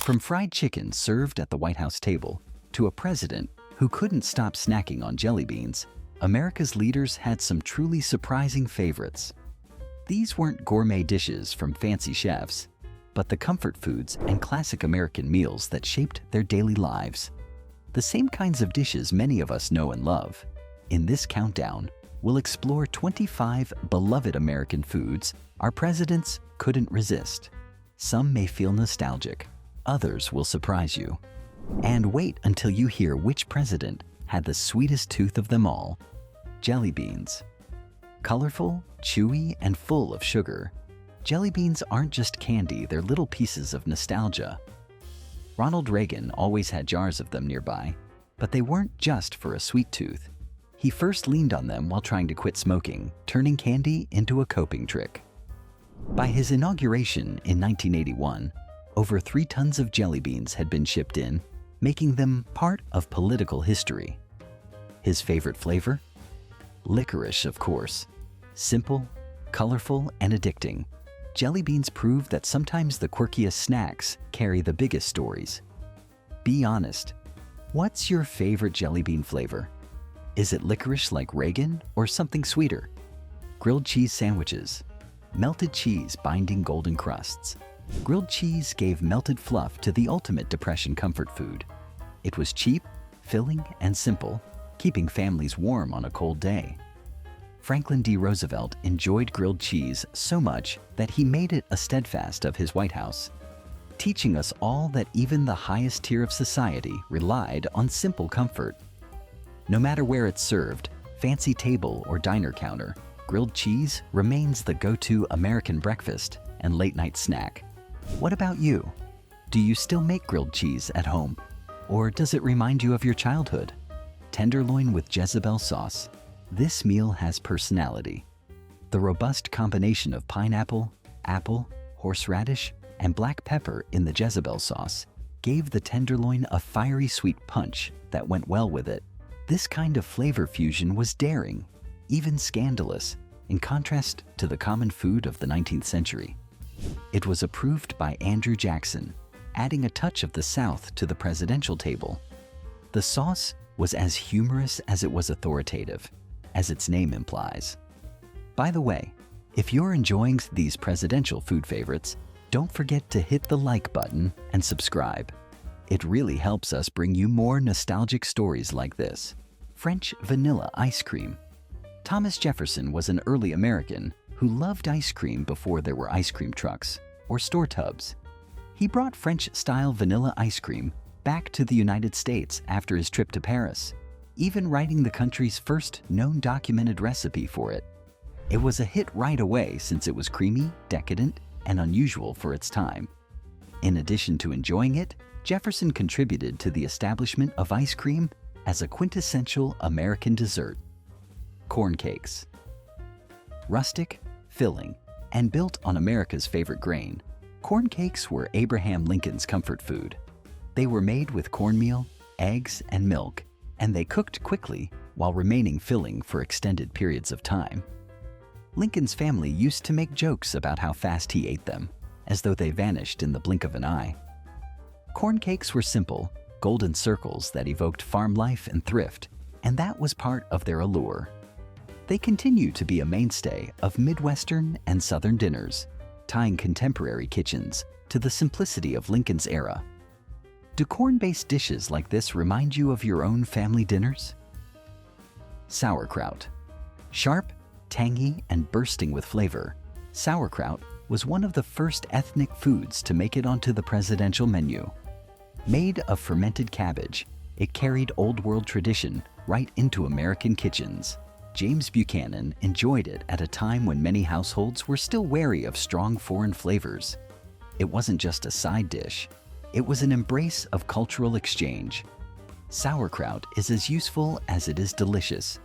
From fried chicken served at the White House table to a president who couldn't stop snacking on jelly beans, America's leaders had some truly surprising favorites. These weren't gourmet dishes from fancy chefs, but the comfort foods and classic American meals that shaped their daily lives. The same kinds of dishes many of us know and love. In this countdown, we'll explore 25 beloved American foods our presidents couldn't resist. Some may feel nostalgic, others will surprise you. And wait until you hear which president had the sweetest tooth of them all: jelly beans. Colorful, chewy, and full of sugar, jelly beans aren't just candy, they're little pieces of nostalgia. Ronald Reagan always had jars of them nearby, but they weren't just for a sweet tooth. He first leaned on them while trying to quit smoking, turning candy into a coping trick. By his inauguration in 1981, over 3 tons of jelly beans had been shipped in, making them part of political history. His favorite flavor? Licorice, of course. Simple, colorful, and addicting, jelly beans prove that sometimes the quirkiest snacks carry the biggest stories. Be honest, what's your favorite jelly bean flavor? Is it licorice like Reagan or something sweeter? Grilled cheese sandwiches. Melted cheese binding golden crusts. Grilled cheese gave melted fluff to the ultimate Depression comfort food. It was cheap, filling, and simple, keeping families warm on a cold day. Franklin D. Roosevelt enjoyed grilled cheese so much that he made it a steadfast of his White House, teaching us all that even the highest tier of society relied on simple comfort. No matter where it's served, fancy table or diner counter, grilled cheese remains the go-to American breakfast and late-night snack. What about you? Do you still make grilled cheese at home? Or does it remind you of your childhood? Tenderloin with Jezebel sauce. This meal has personality. The robust combination of pineapple, apple, horseradish, and black pepper in the Jezebel sauce gave the tenderloin a fiery sweet punch that went well with it. This kind of flavor fusion was daring, even scandalous, in contrast to the common food of the 19th century. It was approved by Andrew Jackson, adding a touch of the South to the presidential table. The sauce was as humorous as it was authoritative, as its name implies. By the way, if you're enjoying these presidential food favorites, don't forget to hit the like button and subscribe. It really helps us bring you more nostalgic stories like this. French vanilla ice cream. Thomas Jefferson was an early American who loved ice cream before there were ice cream trucks or store tubs. He brought French-style vanilla ice cream back to the United States after his trip to Paris, even writing the country's first known documented recipe for it. It was a hit right away since it was creamy, decadent, and unusual for its time. In addition to enjoying it, Jefferson contributed to the establishment of ice cream as a quintessential American dessert. Corn cakes. Rustic, filling, and built on America's favorite grain, corn cakes were Abraham Lincoln's comfort food. They were made with cornmeal, eggs, and milk, and they cooked quickly while remaining filling for extended periods of time. Lincoln's family used to make jokes about how fast he ate them, as though they vanished in the blink of an eye. Corn cakes were simple, golden circles that evoked farm life and thrift, and that was part of their allure. They continue to be a mainstay of Midwestern and Southern dinners, tying contemporary kitchens to the simplicity of Lincoln's era. Do corn-based dishes like this remind you of your own family dinners? Sauerkraut. Sharp, tangy, and bursting with flavor, sauerkraut was one of the first ethnic foods to make it onto the presidential menu. Made of fermented cabbage, it carried Old World tradition right into American kitchens. James Buchanan enjoyed it at a time when many households were still wary of strong foreign flavors. It wasn't just a side dish. It was an embrace of cultural exchange. Sauerkraut is as useful as it is delicious,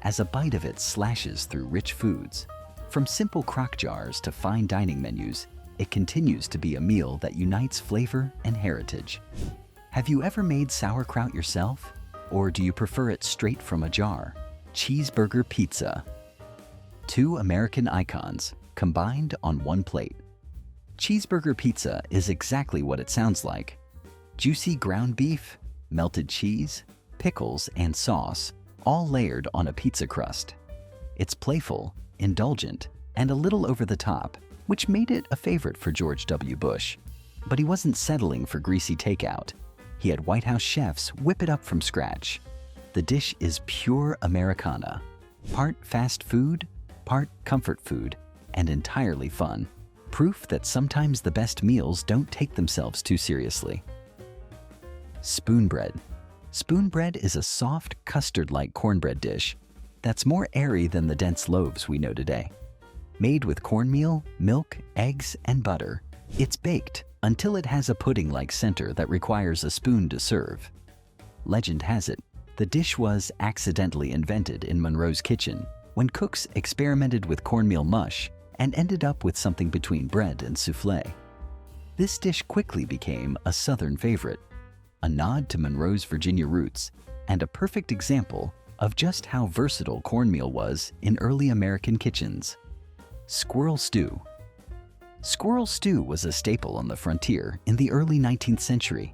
as a bite of it slashes through rich foods. From simple crock jars to fine dining menus, it continues to be a meal that unites flavor and heritage. Have you ever made sauerkraut yourself? Or do you prefer it straight from a jar? Cheeseburger pizza. 2 American icons combined on one plate. Cheeseburger pizza is exactly what it sounds like, Juicy ground beef, melted cheese, pickles, and sauce, all layered on a pizza crust. It's playful, indulgent, and a little over the top, which made it a favorite for George W. Bush. But he wasn't settling for greasy takeout. He had White House chefs whip it up from scratch. The dish is pure Americana, part fast food, part comfort food, and entirely fun. Proof that sometimes the best meals don't take themselves too seriously. Spoon bread. Spoon bread is a soft, custard-like cornbread dish that's more airy than the dense loaves we know today. Made with cornmeal, milk, eggs, and butter, it's baked until it has a pudding-like center that requires a spoon to serve. Legend has it, the dish was accidentally invented in Monroe's kitchen when cooks experimented with cornmeal mush and ended up with something between bread and souffle. This dish quickly became a Southern favorite, a nod to Monroe's Virginia roots, and a perfect example of just how versatile cornmeal was in early American kitchens. Squirrel stew. Squirrel stew was a staple on the frontier in the early 19th century.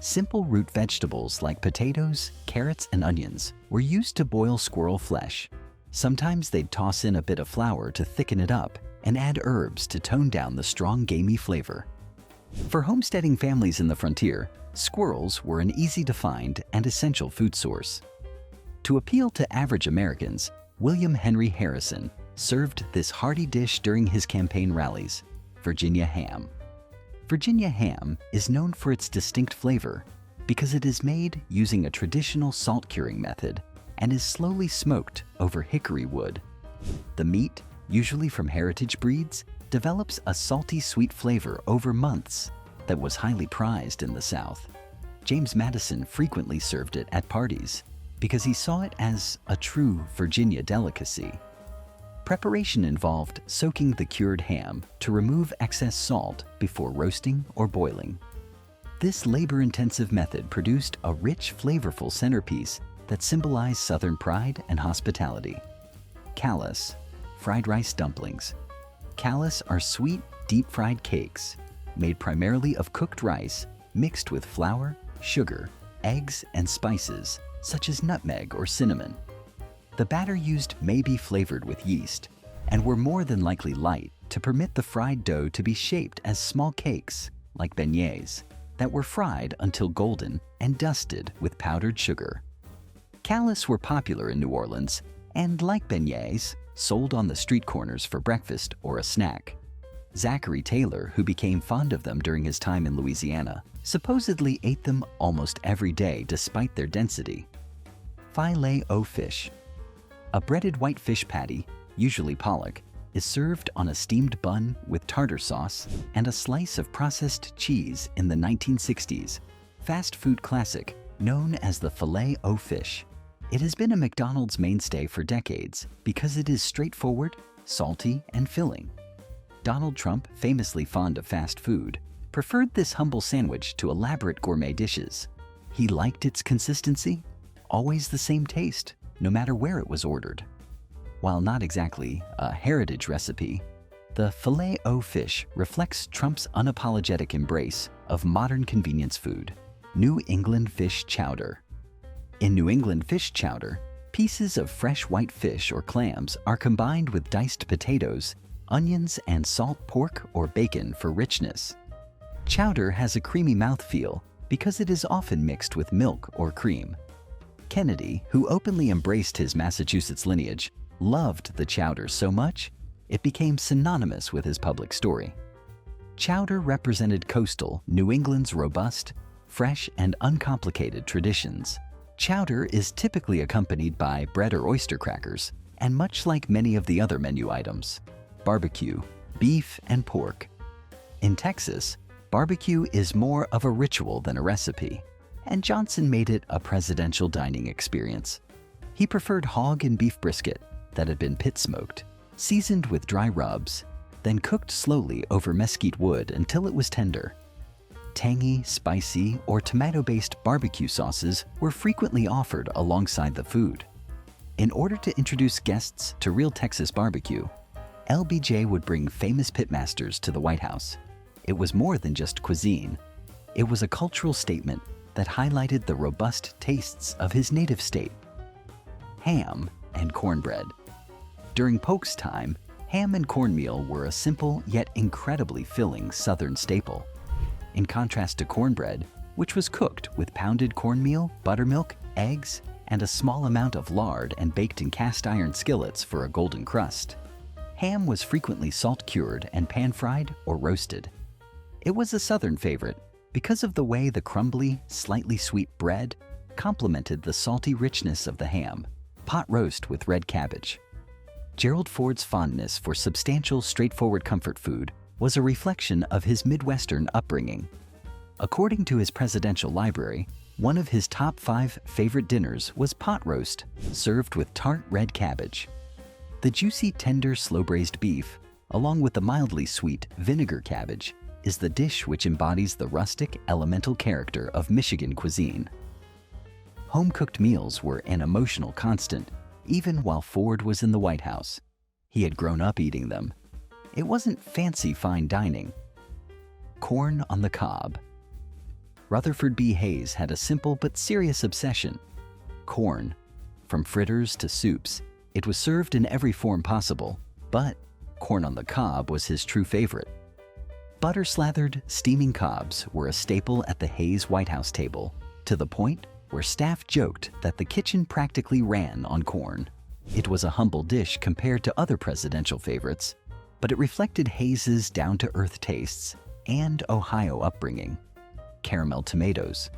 Simple root vegetables like potatoes, carrots, and onions were used to boil squirrel flesh. Sometimes they'd toss in a bit of flour to thicken it up and add herbs to tone down the strong gamey flavor. For homesteading families in the frontier, squirrels were an easy-to-find and essential food source. To appeal to average Americans, William Henry Harrison served this hearty dish during his campaign rallies, Virginia ham. Virginia ham is known for its distinct flavor because it is made using a traditional salt curing method and is slowly smoked over hickory wood. The meat, usually from heritage breeds, develops a salty sweet flavor over months that was highly prized in the South. James Madison frequently served it at parties because he saw it as a true Virginia delicacy. Preparation involved soaking the cured ham to remove excess salt before roasting or boiling. This labor-intensive method produced a rich, flavorful centerpiece that symbolized Southern pride and hospitality. Callus, fried rice dumplings. Callus are sweet, deep-fried cakes made primarily of cooked rice mixed with flour, sugar, eggs, and spices such as nutmeg or cinnamon. The batter used may be flavored with yeast and were more than likely light to permit the fried dough to be shaped as small cakes, like beignets, that were fried until golden and dusted with powdered sugar. Callus were popular in New Orleans and, like beignets, sold on the street corners for breakfast or a snack. Zachary Taylor, who became fond of them during his time in Louisiana, supposedly ate them almost every day despite their density. Filet-o-fish. A breaded white fish patty, usually pollock, is served on a steamed bun with tartar sauce and a slice of processed cheese in the 1960s. Fast food classic known as the filet-o-fish. It has been a McDonald's mainstay for decades because it is straightforward, salty, and filling. Donald Trump, famously fond of fast food, preferred this humble sandwich to elaborate gourmet dishes. He liked its consistency, always the same taste, no matter where it was ordered. While not exactly a heritage recipe, the filet-o-fish reflects Trump's unapologetic embrace of modern convenience food. New England fish chowder. In New England fish chowder, pieces of fresh white fish or clams are combined with diced potatoes, onions, and salt pork or bacon for richness. Chowder has a creamy mouthfeel because it is often mixed with milk or cream. Kennedy, who openly embraced his Massachusetts lineage, loved the chowder so much, it became synonymous with his public story. Chowder represented coastal New England's robust, fresh, and uncomplicated traditions. Chowder is typically accompanied by bread or oyster crackers, and much like many of the other menu items, barbecue, beef, and pork. In Texas, barbecue is more of a ritual than a recipe, and Johnson made it a presidential dining experience. He preferred hog and beef brisket that had been pit-smoked, seasoned with dry rubs, then cooked slowly over mesquite wood until it was tender. Tangy, spicy, or tomato-based barbecue sauces were frequently offered alongside the food. In order to introduce guests to real Texas barbecue, LBJ would bring famous pitmasters to the White House. It was more than just cuisine. It was a cultural statement that highlighted the robust tastes of his native state. Ham and cornbread. During Polk's time, ham and cornmeal were a simple yet incredibly filling Southern staple. In contrast to cornbread, which was cooked with pounded cornmeal, buttermilk, eggs, and a small amount of lard and baked in cast iron skillets for a golden crust. Ham was frequently salt-cured and pan-fried or roasted. It was a Southern favorite because of the way the crumbly, slightly sweet bread complemented the salty richness of the ham. Pot roast with red cabbage. Gerald Ford's fondness for substantial, straightforward comfort food was a reflection of his Midwestern upbringing. According to his presidential library, one of his top 5 favorite dinners was pot roast, served with tart red cabbage. The juicy, tender, slow-braised beef, along with the mildly sweet vinegar cabbage, is the dish which embodies the rustic, elemental character of Michigan cuisine. Home-cooked meals were an emotional constant, even while Ford was in the White House. He had grown up eating them. It wasn't fancy fine dining. Corn on the cob. Rutherford B. Hayes had a simple but serious obsession. Corn. From fritters to soups, it was served in every form possible, but corn on the cob was his true favorite. Butter-slathered, steaming cobs were a staple at the Hayes White House table, to the point where staff joked that the kitchen practically ran on corn. It was a humble dish compared to other presidential favorites, but it reflected Hayes's down-to-earth tastes and Ohio upbringing. Caramel tomatoes.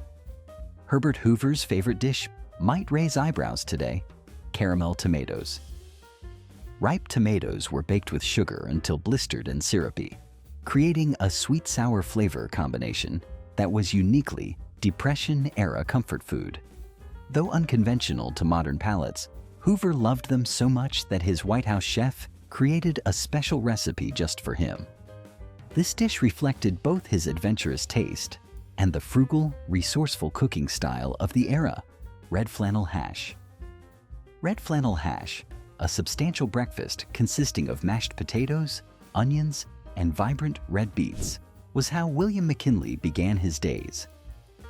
Herbert Hoover's favorite dish might raise eyebrows today. Caramel tomatoes. Ripe tomatoes were baked with sugar until blistered and syrupy, creating a sweet-sour flavor combination that was uniquely Depression-era comfort food. Though unconventional to modern palates, Hoover loved them so much that his White House chef created a special recipe just for him. This dish reflected both his adventurous taste and the frugal, resourceful cooking style of the era. Red flannel hash. Red flannel hash, a substantial breakfast consisting of mashed potatoes, onions, and vibrant red beets, was how William McKinley began his days.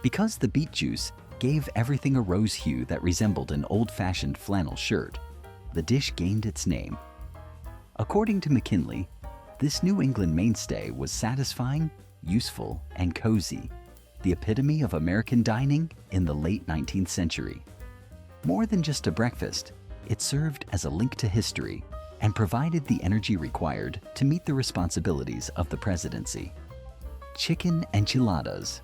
Because the beet juice gave everything a rose hue that resembled an old-fashioned flannel shirt, the dish gained its name. According to McKinley, this New England mainstay was satisfying, useful, and cozy, the epitome of American dining in the late 19th century. More than just a breakfast, it served as a link to history and provided the energy required to meet the responsibilities of the presidency. Chicken enchiladas.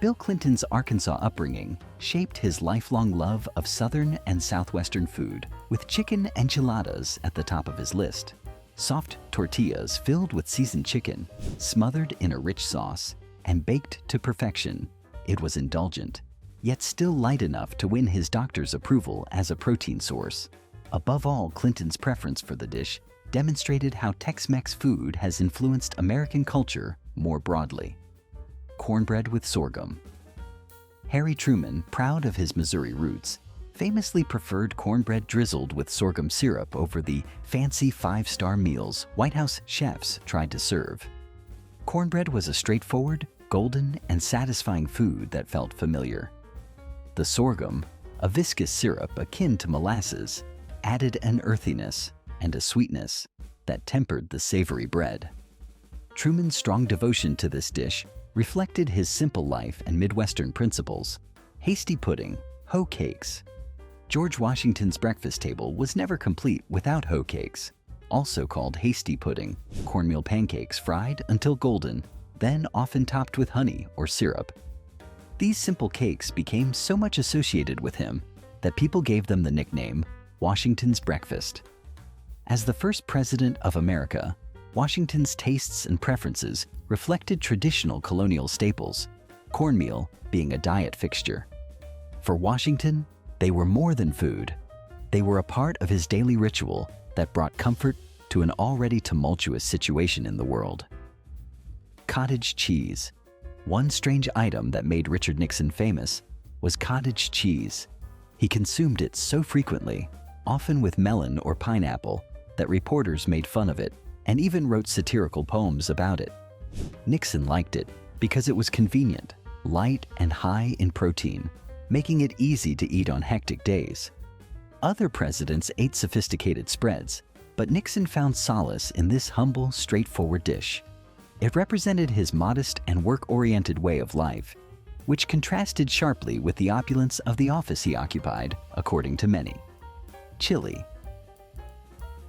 Bill Clinton's Arkansas upbringing shaped his lifelong love of Southern and Southwestern food, with chicken enchiladas at the top of his list. Soft tortillas filled with seasoned chicken, smothered in a rich sauce, and baked to perfection. It was indulgent, yet still light enough to win his doctor's approval as a protein source. Above all, Clinton's preference for the dish demonstrated how Tex-Mex food has influenced American culture more broadly. Cornbread with sorghum. Harry Truman, proud of his Missouri roots, famously preferred cornbread drizzled with sorghum syrup over the fancy 5-star meals White House chefs tried to serve. Cornbread was a straightforward, golden, and satisfying food that felt familiar. The sorghum, a viscous syrup akin to molasses, added an earthiness and a sweetness that tempered the savory bread. Truman's strong devotion to this dish reflected his simple life and Midwestern principles. Hasty pudding, hoe cakes. George Washington's breakfast table was never complete without hoe cakes, also called hasty pudding, cornmeal pancakes fried until golden, then often topped with honey or syrup. These simple cakes became so much associated with him that people gave them the nickname Washington's breakfast. As the first president of America, Washington's tastes and preferences reflected traditional colonial staples, cornmeal being a diet fixture. For Washington, they were more than food. They were a part of his daily ritual that brought comfort to an already tumultuous situation in the world. Cottage cheese. One strange item that made Richard Nixon famous was cottage cheese. He consumed it so frequently, often with melon or pineapple, that reporters made fun of it and even wrote satirical poems about it. Nixon liked it, because it was convenient, light, and high in protein, making it easy to eat on hectic days. Other presidents ate sophisticated spreads, but Nixon found solace in this humble, straightforward dish. It represented his modest and work-oriented way of life, which contrasted sharply with the opulence of the office he occupied, according to many. Chili.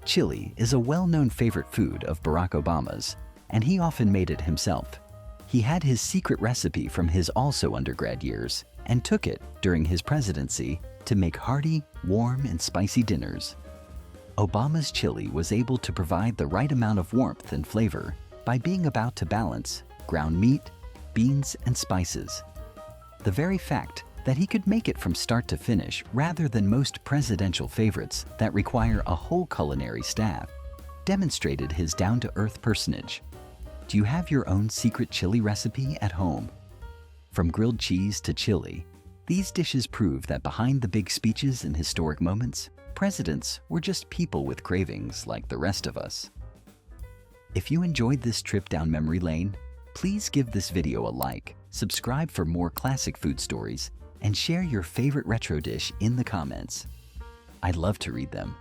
Chili is a well-known favorite food of Barack Obama's, and he often made it himself. He had his secret recipe from his also undergrad years and took it during his presidency to make hearty, warm, and spicy dinners. Obama's chili was able to provide the right amount of warmth and flavor by being about to balance ground meat, beans, and spices. The very fact that he could make it from start to finish rather than most presidential favorites that require a whole culinary staff demonstrated his down-to-earth personage. Do you have your own secret chili recipe at home? From grilled cheese to chili, these dishes prove that behind the big speeches and historic moments, presidents were just people with cravings like the rest of us. If you enjoyed this trip down memory lane, please give this video a like, subscribe for more classic food stories, and share your favorite retro dish in the comments. I'd love to read them.